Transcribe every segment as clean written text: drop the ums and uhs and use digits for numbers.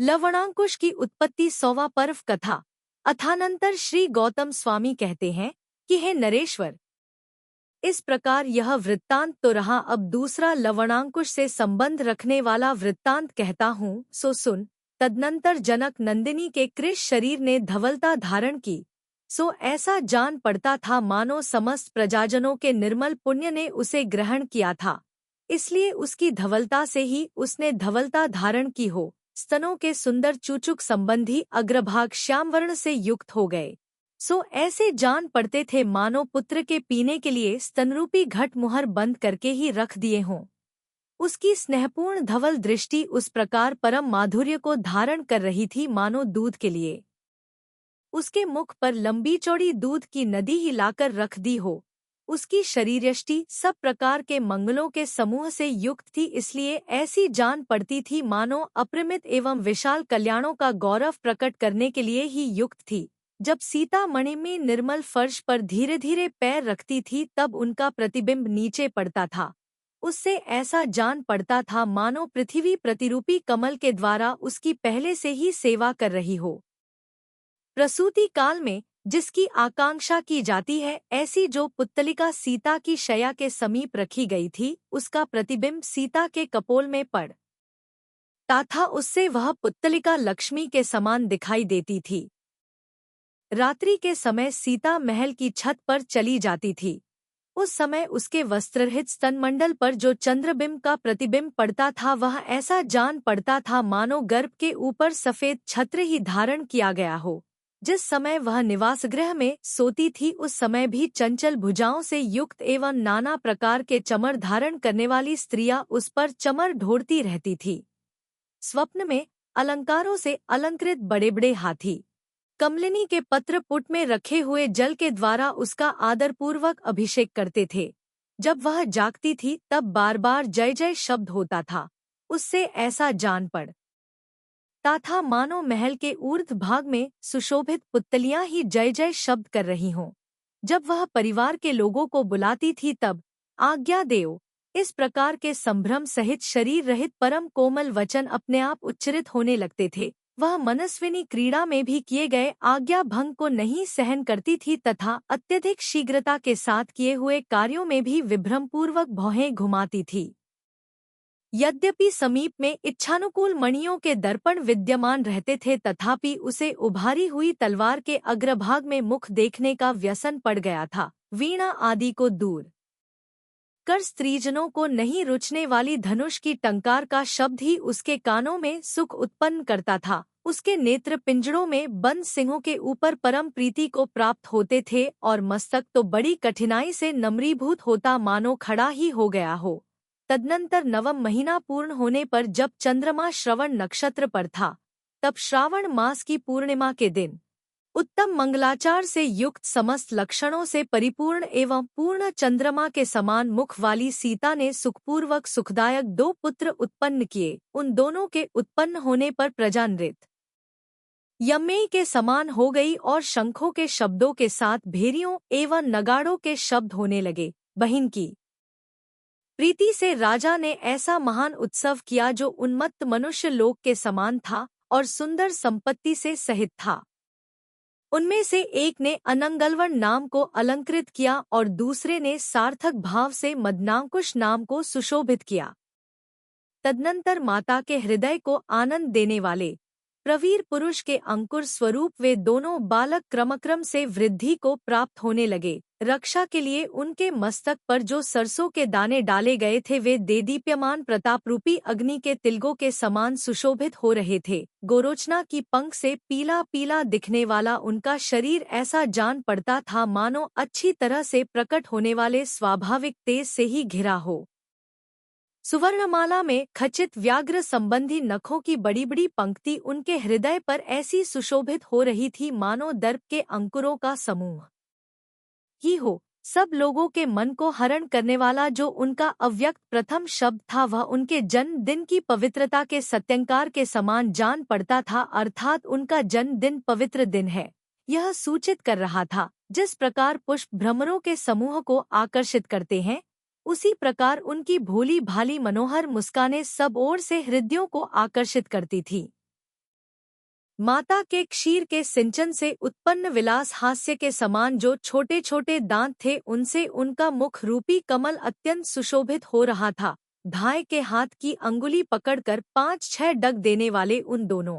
लवणांकुश की उत्पत्ति 100वां पर्व कथा। अथानंतर श्री गौतम स्वामी कहते हैं कि हे नरेश्वर, इस प्रकार यह वृत्तांत तो रहा, अब दूसरा लवणांकुश से संबंध रखने वाला वृत्तांत कहता हूँ, सो सुन। तदनंतर जनक नंदिनी के कृश शरीर ने धवलता धारण की, सो ऐसा जान पड़ता था मानो समस्त प्रजाजनों के निर्मल पुण्य ने उसे ग्रहण किया था, इसलिए उसकी धवलता से ही उसने धवलता धारण की हो। स्तनों के सुंदर चूचुक संबंधी अग्रभाग श्यामवर्ण से युक्त हो गए, सो ऐसे जान पड़ते थे मानो पुत्र के पीने के लिए स्तनरूपी घट मुहर बंद करके ही रख दिए हों। उसकी स्नेहपूर्ण धवल दृष्टि उस प्रकार परम माधुर्य को धारण कर रही थी मानो दूध के लिए उसके मुख पर लंबी चौड़ी दूध की नदी ही लाकर रख दी हो। उसकी शरीरयष्टि सब प्रकार के मंगलों के समूह से युक्त थी, इसलिए ऐसी जान पड़ती थी मानो अपरिमित एवं विशाल कल्याणों का गौरव प्रकट करने के लिए ही युक्त थी। जब सीता मणिमय निर्मल फर्श पर धीरे धीरे पैर रखती थी तब उनका प्रतिबिंब नीचे पड़ता था। उससे ऐसा जान पड़ता था मानो पृथ्वी प्रतिरूपी कमल के द्वारा उसकी पहले से ही सेवा कर रही हो। प्रसूति काल में जिसकी आकांक्षा की जाती है, ऐसी जो पुत्तलिका सीता की शया के समीप रखी गई थी, उसका प्रतिबिंब सीता के कपोल में पड़ता था। उससे वह पुत्तलिका लक्ष्मी के समान दिखाई देती थी। रात्रि के समय सीता महल की छत पर चली जाती थी। उस समय उसके वस्त्ररहित स्तनमंडल पर जो चंद्रबिंब का प्रतिबिंब पड़ता था, वह ऐसा जान पड़ता था मानो गर्भ के ऊपर सफेद छत्र ही धारण किया गया हो। जिस समय वह निवासगृह में सोती थी, उस समय भी चंचल भुजाओं से युक्त एवं नाना प्रकार के चमर धारण करने वाली स्त्रियां उस पर चमर ढोड़ती रहती थी। स्वप्न में अलंकारों से अलंकृत बड़े बड़े हाथी कमलिनी के पत्र पुट में रखे हुए जल के द्वारा उसका आदरपूर्वक अभिषेक करते थे। जब वह जागती थी तब बार बार जय जय शब्द होता था। उससे ऐसा जान पड़ता था मानो महल के ऊर्ध्व भाग में सुशोभित पुत्तलियां ही जय जय शब्द कर रही हों। जब वह परिवार के लोगों को बुलाती थी तब आज्ञा देओ, इस प्रकार के संभ्रम सहित शरीर रहित परम कोमल वचन अपने आप उच्चरित होने लगते थे। वह मनस्विनी क्रीड़ा में भी किए गए आज्ञा भंग को नहीं सहन करती थी तथा अत्यधिक शीघ्रता के साथ किए हुए कार्यों में भी विभ्रमपूर्वक भौहें घुमाती थी। यद्यपि समीप में इच्छानुकूल मणियों के दर्पण विद्यमान रहते थे, तथापि उसे उभारी हुई तलवार के अग्रभाग में मुख देखने का व्यसन पड़ गया था। वीणा आदि को दूर कर स्त्रीजनों को नहीं रुचने वाली धनुष की टंकार का शब्द ही उसके कानों में सुख उत्पन्न करता था। उसके नेत्र पिंजड़ों में बंद सिंहों के ऊपर परम प्रीति को प्राप्त होते थे और मस्तक तो बड़ी कठिनाई से नम्रीभूत होता मानो खड़ा ही हो गया हो। तदनंतर नवम महीना पूर्ण होने पर जब चंद्रमा श्रवण नक्षत्र पर था, तब श्रावण मास की पूर्णिमा के दिन उत्तम मंगलाचार से युक्त समस्त लक्षणों से परिपूर्ण एवं पूर्ण चंद्रमा के समान मुख वाली सीता ने सुखपूर्वक सुखदायक 2 पुत्र उत्पन्न किए। उन दोनों के उत्पन्न होने पर प्रजा नृत यम्मेई के समान हो गई और शंखों के शब्दों के साथ भेरियों एवं नगाड़ों के शब्द होने लगे। बहिन की प्रीति से राजा ने ऐसा महान उत्सव किया जो उन्मत्त मनुष्य लोक के समान था और सुंदर संपत्ति से सहित था। उनमें से एक ने अनंगलवन नाम को अलंकृत किया और दूसरे ने सार्थक भाव से मदनांकुश नाम को सुशोभित किया। तदनंतर माता के हृदय को आनंद देने वाले प्रवीर पुरुष के अंकुर स्वरूप वे दोनों बालक क्रमक्रम से वृद्धि को प्राप्त होने लगे। रक्षा के लिए उनके मस्तक पर जो सरसों के दाने डाले गए थे, वे देदीप्यमान प्रतापरूपी अग्नि के तिलकों के समान सुशोभित हो रहे थे। गोरोचना की पंख से पीला पीला दिखने वाला उनका शरीर ऐसा जान पड़ता था मानो अच्छी तरह से प्रकट होने वाले स्वाभाविक तेज से ही घिरा हो। सुवर्णमाला में खचित व्याघ्र संबंधी नखों की बड़ी बड़ी पंक्ति उनके हृदय पर ऐसी सुशोभित हो रही थी मानो दर्प के अंकुरों का समूह ही हो। सब लोगों के मन को हरण करने वाला जो उनका अव्यक्त प्रथम शब्द था, वह उनके जन्मदिन की पवित्रता के सत्यंकार के समान जान पड़ता था, अर्थात उनका जन्मदिन पवित्र दिन है, यह सूचित कर रहा था। जिस प्रकार पुष्प भ्रमरों के समूह को आकर्षित करते हैं, उसी प्रकार उनकी भोली भाली मनोहर मुस्कानें सब ओर से हृदयों को आकर्षित करती थी। माता के क्षीर के सिंचन से उत्पन्न विलास हास्य के समान जो छोटे छोटे दांत थे उनसे उनका मुख रूपी कमल अत्यंत सुशोभित हो रहा था। धाय के हाथ की अंगुली पकड़कर 5-6 डग देने वाले उन दोनों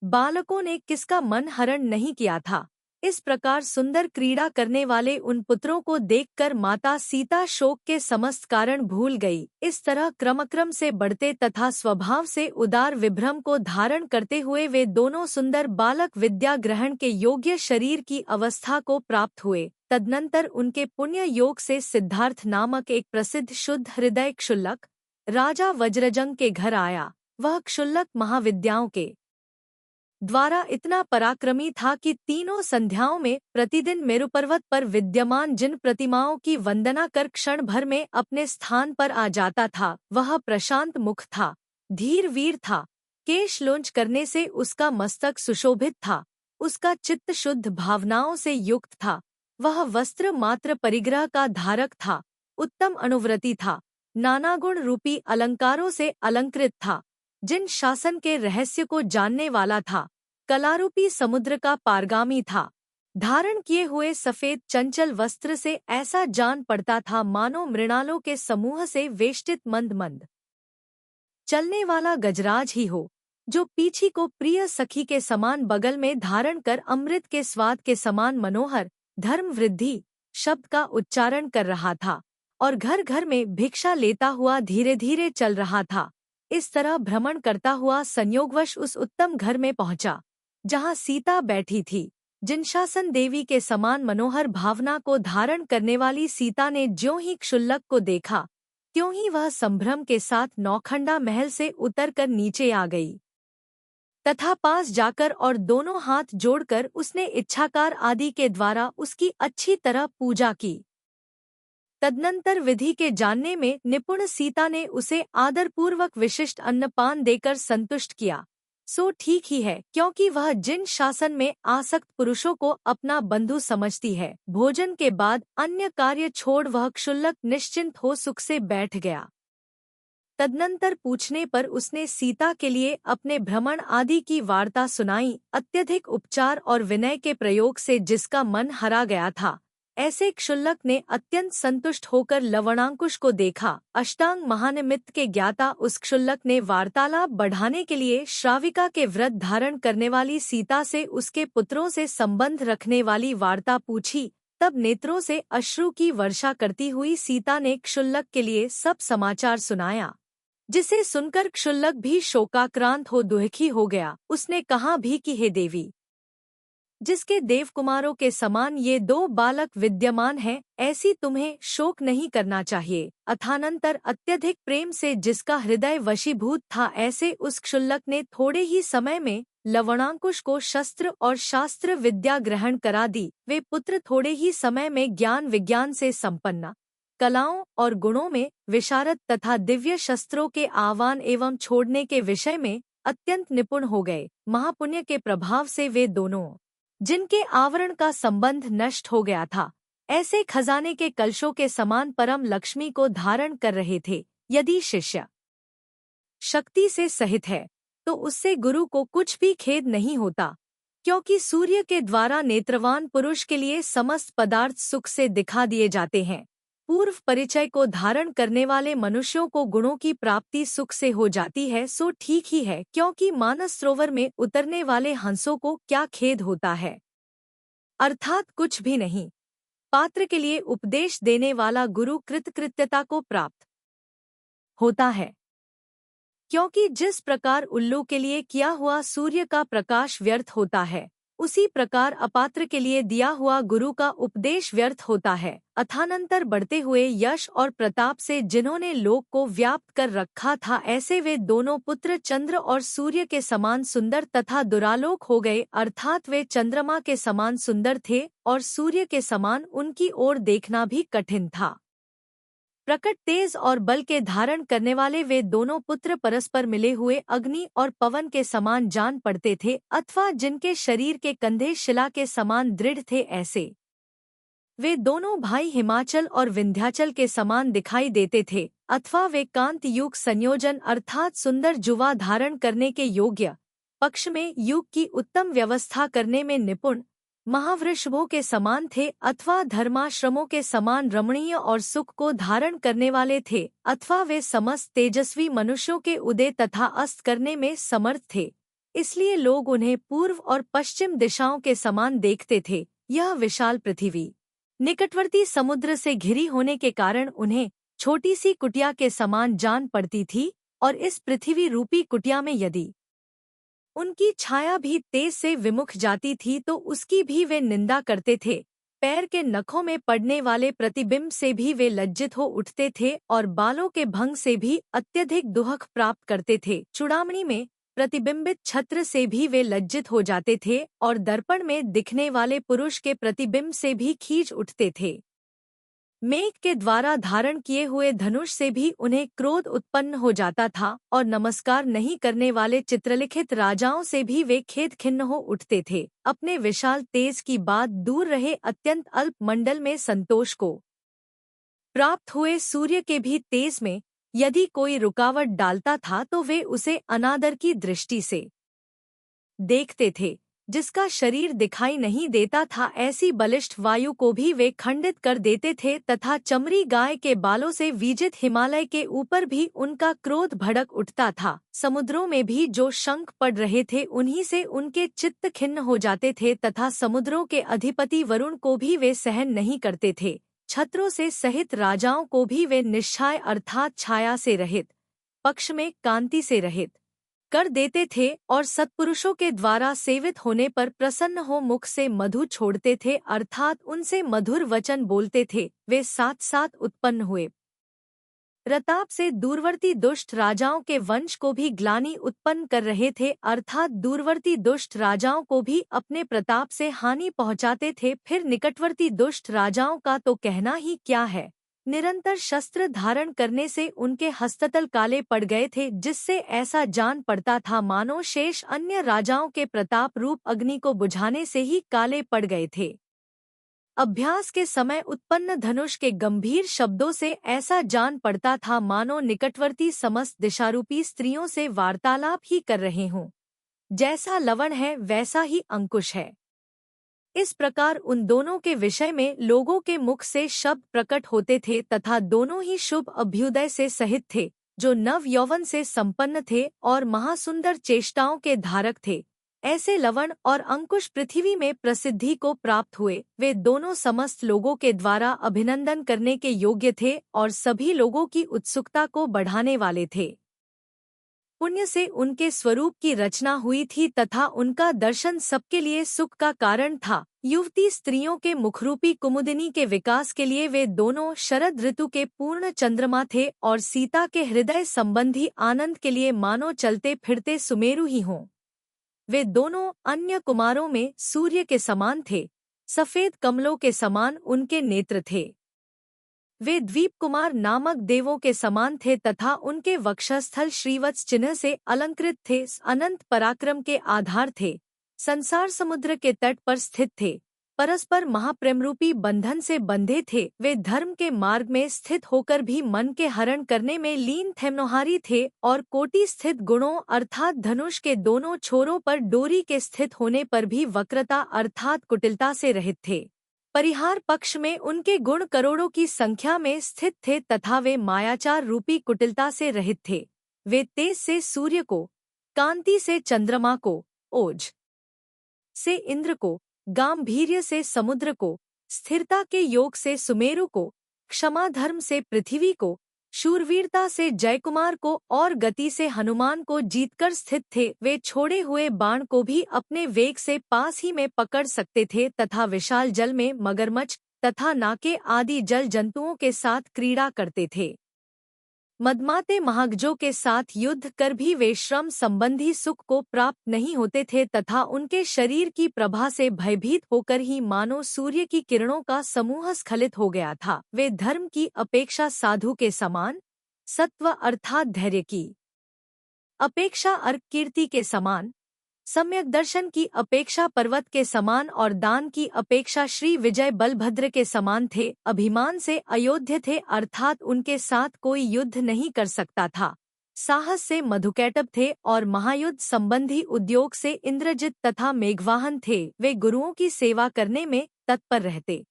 बालकों ने किसका मन हरण नहीं किया था। इस प्रकार सुंदर क्रीड़ा करने वाले उन पुत्रों को देखकर माता सीता शोक के समस्त कारण भूल गई। इस तरह क्रमक्रम से बढ़ते तथा स्वभाव से उदार विभ्रम को धारण करते हुए वे दोनों सुंदर बालक विद्या ग्रहण के योग्य शरीर की अवस्था को प्राप्त हुए। तदनंतर उनके पुण्य योग से सिद्धार्थ नामक एक प्रसिद्ध शुद्ध हृदय क्षुल्लक राजा वज्रजंग के घर आया। वह क्षुल्लक महाविद्याओं के द्वारा इतना पराक्रमी था कि तीनों संध्याओं में प्रतिदिन मेरुपर्वत पर विद्यमान जिन प्रतिमाओं की वंदना कर क्षण भर में अपने स्थान पर आ जाता था। वह प्रशांत मुख था, धीर वीर था, केश लोंच करने से उसका मस्तक सुशोभित था, उसका चित्त शुद्ध भावनाओं से युक्त था, वह वस्त्र मात्र परिग्रह का धारक था, उत्तम अनुव्रती था, नाना गुण रूपी अलंकारों से अलंकृत था, जिन शासन के रहस्य को जानने वाला था, कलारूपी समुद्र का पारगामी था। धारण किए हुए सफेद चंचल वस्त्र से ऐसा जान पड़ता था मानो मृणालों के समूह से वेष्टित मंद मंद चलने वाला गजराज ही हो, जो पीछी को प्रिय सखी के समान बगल में धारण कर अमृत के स्वाद के समान मनोहर धर्म वृद्धि शब्द का उच्चारण कर रहा था और घर घर में भिक्षा लेता हुआ धीरे धीरे चल रहा था। इस तरह भ्रमण करता हुआ संयोगवश उस उत्तम घर में पहुंचा जहां सीता बैठी थी। जिनशासन देवी के समान मनोहर भावना को धारण करने वाली सीता ने ज्यों ही क्षुल्लक को देखा त्यों ही वह संभ्रम के साथ नौखंडा महल से उतरकर नीचे आ गई तथा पास जाकर और दोनों हाथ जोड़कर उसने इच्छाकार आदि के द्वारा उसकी अच्छी तरह पूजा की। तदनंतर विधि के जानने में निपुण सीता ने उसे आदरपूर्वक विशिष्ट अन्नपान देकर संतुष्ट किया। सो ठीक ही है, क्योंकि वह जिन शासन में आसक्त पुरुषों को अपना बंधु समझती है। भोजन के बाद अन्य कार्य छोड़ वह क्षुल्लक निश्चिंत हो सुख से बैठ गया। तदनंतर पूछने पर उसने सीता के लिए अपने भ्रमण आदि की वार्ता सुनाई। अत्यधिक उपचार और विनय के प्रयोग से जिसका मन हरा गया था, ऐसे क्षुल्लक ने अत्यंत संतुष्ट होकर लवणांकुश को देखा। अष्टांग महानिमित्त के ज्ञाता उस क्षुल्लक ने वार्तालाप बढ़ाने के लिए श्राविका के व्रत धारण करने वाली सीता से उसके पुत्रों से संबंध रखने वाली वार्ता पूछी। तब नेत्रों से अश्रु की वर्षा करती हुई सीता ने क्षुल्लक के लिए सब समाचार सुनाया, जिसे सुनकर क्षुल्लक भी शोकाक्रांत हो दुखी हो गया। उसने कहा भी कि हे देवी, जिसके देवकुमारों के समान ये दो बालक विद्यमान हैं, ऐसी तुम्हें शोक नहीं करना चाहिए। अथानंतर अत्यधिक प्रेम से जिसका हृदय वशीभूत था, ऐसे उस क्षुल्लक ने थोड़े ही समय में लवणांकुश को शस्त्र और शास्त्र विद्या ग्रहण करा दी। वे पुत्र थोड़े ही समय में ज्ञान विज्ञान से संपन्न, कलाओं और गुणों में विशारद तथा दिव्य शस्त्रों के आह्वान एवं छोड़ने के विषय में अत्यंत निपुण हो गए। महापुण्य के प्रभाव से वे दोनों, जिनके आवरण का संबंध नष्ट हो गया था, ऐसे खजाने के कलशों के समान परम लक्ष्मी को धारण कर रहे थे। यदि शिष्य शक्ति से सहित है तो उससे गुरु को कुछ भी खेद नहीं होता, क्योंकि सूर्य के द्वारा नेत्रवान पुरुष के लिए समस्त पदार्थ सुख से दिखा दिए जाते हैं। पूर्व परिचय को धारण करने वाले मनुष्यों को गुणों की प्राप्ति सुख से हो जाती है। सो ठीक ही है, क्योंकि मानस सरोवर में उतरने वाले हंसों को क्या खेद होता है, अर्थात कुछ भी नहीं। पात्र के लिए उपदेश देने वाला गुरु कृतकृत्यता को प्राप्त होता है, क्योंकि जिस प्रकार उल्लू के लिए किया हुआ सूर्य का प्रकाश व्यर्थ होता है, उसी प्रकार अपात्र के लिए दिया हुआ गुरु का उपदेश व्यर्थ होता है। अथानंतर बढ़ते हुए यश और प्रताप से जिन्होंने लोक को व्याप्त कर रखा था, ऐसे वे दोनों पुत्र चंद्र और सूर्य के समान सुंदर तथा दुरालोक हो गए। अर्थात वे चंद्रमा के समान सुंदर थे और सूर्य के समान उनकी ओर देखना भी कठिन था। प्रकट तेज और बल के धारण करने वाले वे दोनों पुत्र परस्पर मिले हुए अग्नि और पवन के समान जान पड़ते थे, अथवा जिनके शरीर के कंधे शिला के समान दृढ़ थे, ऐसे वे दोनों भाई हिमाचल और विंध्याचल के समान दिखाई देते थे। अथवा वे कांत युग संयोजन अर्थात सुंदर जुवा धारण करने के योग्य पक्ष में युग की उत्तम व्यवस्था करने में निपुण महावृषभों के समान थे अथवा धर्माश्रमों के समान रमणीय और सुख को धारण करने वाले थे अथवा वे समस्त तेजस्वी मनुष्यों के उदय तथा अस्त करने में समर्थ थे। इसलिए लोग उन्हें पूर्व और पश्चिम दिशाओं के समान देखते थे। यह विशाल पृथ्वी निकटवर्ती समुद्र से घिरी होने के कारण उन्हें छोटी सी कुटिया के समान जान पड़ती थी और इस पृथ्वी रूपी कुटिया में यदि उनकी छाया भी तेज से विमुख जाती थी तो उसकी भी वे निंदा करते थे। पैर के नखों में पड़ने वाले प्रतिबिंब से भी वे लज्जित हो उठते थे और बालों के भंग से भी अत्यधिक दुहक प्राप्त करते थे। चूड़ामणि में प्रतिबिंबित छत्र से भी वे लज्जित हो जाते थे और दर्पण में दिखने वाले पुरुष के प्रतिबिंब से भी खींच उठते थे। मेघ के द्वारा धारण किए हुए धनुष से भी उन्हें क्रोध उत्पन्न हो जाता था और नमस्कार नहीं करने वाले चित्रलिखित राजाओं से भी वे खेद खिन्न हो उठते थे। अपने विशाल तेज की बात दूर रहे अत्यंत अल्प मंडल में संतोष को प्राप्त हुए सूर्य के भी तेज में यदि कोई रुकावट डालता था तो वे उसे अनादर की दृष्टि से देखते थे। जिसका शरीर दिखाई नहीं देता था ऐसी बलिष्ठ वायु को भी वे खंडित कर देते थे तथा चमड़ी गाय के बालों से विजित हिमालय के ऊपर भी उनका क्रोध भड़क उठता था। समुद्रों में भी जो शंख पड़ रहे थे उन्हीं से उनके चित्त खिन्न हो जाते थे तथा समुद्रों के अधिपति वरुण को भी वे सहन नहीं करते थे। छत्रों से सहित राजाओं को भी वे निश्छाय अर्थात छाया से रहित पक्ष में कांति से रहित कर देते थे और सत्पुरुषों के द्वारा सेवित होने पर प्रसन्न हो मुख से मधु छोड़ते थे अर्थात उनसे मधुर वचन बोलते थे। वे साथ साथ उत्पन्न हुए प्रताप से दूरवर्ती दुष्ट राजाओं के वंश को भी ग्लानि उत्पन्न कर रहे थे अर्थात दूरवर्ती दुष्ट राजाओं को भी अपने प्रताप से हानि पहुंचाते थे। फिर निकटवर्ती दुष्ट राजाओं का तो कहना ही क्या है। निरंतर शस्त्र धारण करने से उनके हस्ततल काले पड़ गए थे जिससे ऐसा जान पड़ता था मानो शेष अन्य राजाओं के प्रताप रूप अग्नि को बुझाने से ही काले पड़ गए थे। अभ्यास के समय उत्पन्न धनुष के गंभीर शब्दों से ऐसा जान पड़ता था मानो निकटवर्ती समस्त दिशारूपी स्त्रियों से वार्तालाप ही कर रहे हों। जैसा लवण है वैसा ही अंकुश है। इस प्रकार उन दोनों के विषय में लोगों के मुख से शब्द प्रकट होते थे तथा दोनों ही शुभ अभ्युदय से सहित थे जो नव यौवन से संपन्न थे और महासुंदर चेष्टाओं के धारक थे। ऐसे लवण और अंकुश पृथ्वी में प्रसिद्धि को प्राप्त हुए। वे दोनों समस्त लोगों के द्वारा अभिनंदन करने के योग्य थे और सभी लोगों की उत्सुकता को बढ़ाने वाले थे। पुण्य से उनके स्वरूप की रचना हुई थी तथा उनका दर्शन सबके लिए सुख का कारण था। युवती स्त्रियों के मुखरूपी कुमुदिनी के विकास के लिए वे दोनों शरद ऋतु के पूर्ण चंद्रमा थे और सीता के हृदय संबंधी आनंद के लिए मानो चलते फिरते सुमेरु ही हों। वे दोनों अन्य कुमारों में सूर्य के समान थे। सफेद कमलों के समान उनके नेत्र थे। वे द्वीप कुमार नामक देवों के समान थे तथा उनके वक्षस्थल श्रीवत्स चिन्ह से अलंकृत थे। अनंत पराक्रम के आधार थे। संसार समुद्र के तट पर स्थित थे। परस्पर महाप्रेमरूपी बंधन से बंधे थे। वे धर्म के मार्ग में स्थित होकर भी मन के हरण करने में लीन थेमनोहारी थे और कोटि स्थित गुणों अर्थात धनुष के दोनों छोरों पर डोरी के स्थित होने पर भी वक्रता अर्थात कुटिलता से रहित थे। परिहार पक्ष में उनके गुण करोड़ों की संख्या में स्थित थे तथा वे मायाचार रूपी कुटिलता से रहित थे। वे तेज से सूर्य को, कांति से चंद्रमा को, ओज से इंद्र को, गांभीर्य से समुद्र को, स्थिरता के योग से सुमेरु को, क्षमा धर्म से पृथ्वी को, शूरवीरता से जयकुमार को और गति से हनुमान को जीतकर स्थित थे। वे छोड़े हुए बाण को भी अपने वेग से पास ही में पकड़ सकते थे तथा विशाल जल में मगरमच्छ तथा नाके आदि जल जंतुओं के साथ क्रीड़ा करते थे। मदमाते महागजों के साथ युद्ध कर भी वे श्रम संबंधी सुख को प्राप्त नहीं होते थे तथा उनके शरीर की प्रभा से भयभीत होकर ही मानो सूर्य की किरणों का समूह स्खलित हो गया था। वे धर्म की अपेक्षा साधु के समान, सत्व अर्थात धैर्य की अपेक्षा अर्क कीर्ति के समान, सम्यक दर्शन की अपेक्षा पर्वत के समान और दान की अपेक्षा श्री विजय बलभद्र के समान थे। अभिमान से अयोध्य थे अर्थात उनके साथ कोई युद्ध नहीं कर सकता था। साहस से मधुकैटभ थे और महायुद्ध संबंधी उद्योग से इंद्रजित तथा मेघवाहन थे। वे गुरुओं की सेवा करने में तत्पर रहते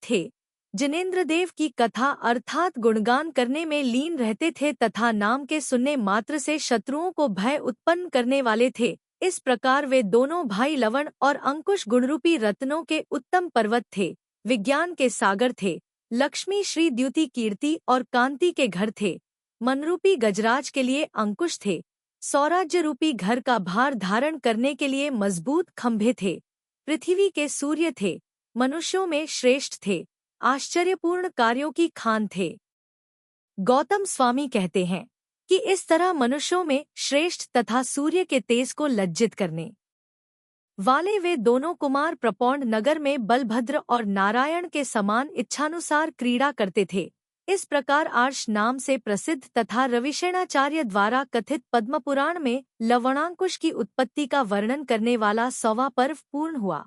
थे। जिनेंद्रदेव की कथा अर्थात गुणगान करने में लीन रहते थे तथा नाम के सुनने मात्र से शत्रुओं को भय उत्पन्न करने वाले थे। इस प्रकार वे दोनों भाई लवण और अंकुश गुणरूपी रत्नों के उत्तम पर्वत थे, विज्ञान के सागर थे, लक्ष्मी श्री द्युति कीर्ति और कांति के घर थे, मनरूपी गजराज के लिए अंकुश थे, सौराज्य रूपी घर का भार धारण करने के लिए मजबूत खंभे थे, पृथ्वी के सूर्य थे, मनुष्यों में श्रेष्ठ थे, आश्चर्यपूर्ण कार्यों की खान थे। गौतम स्वामी कहते हैं कि इस तरह मनुष्यों में श्रेष्ठ तथा सूर्य के तेज को लज्जित करने वाले वे दोनों कुमार प्रपौंड नगर में बलभद्र और नारायण के समान इच्छानुसार क्रीड़ा करते थे। इस प्रकार आर्ष नाम से प्रसिद्ध तथा रविशेणाचार्य द्वारा कथित पद्मपुराण में लवणांकुश की उत्पत्ति का वर्णन करने वाला 100वां पर्व पूर्ण हुआ।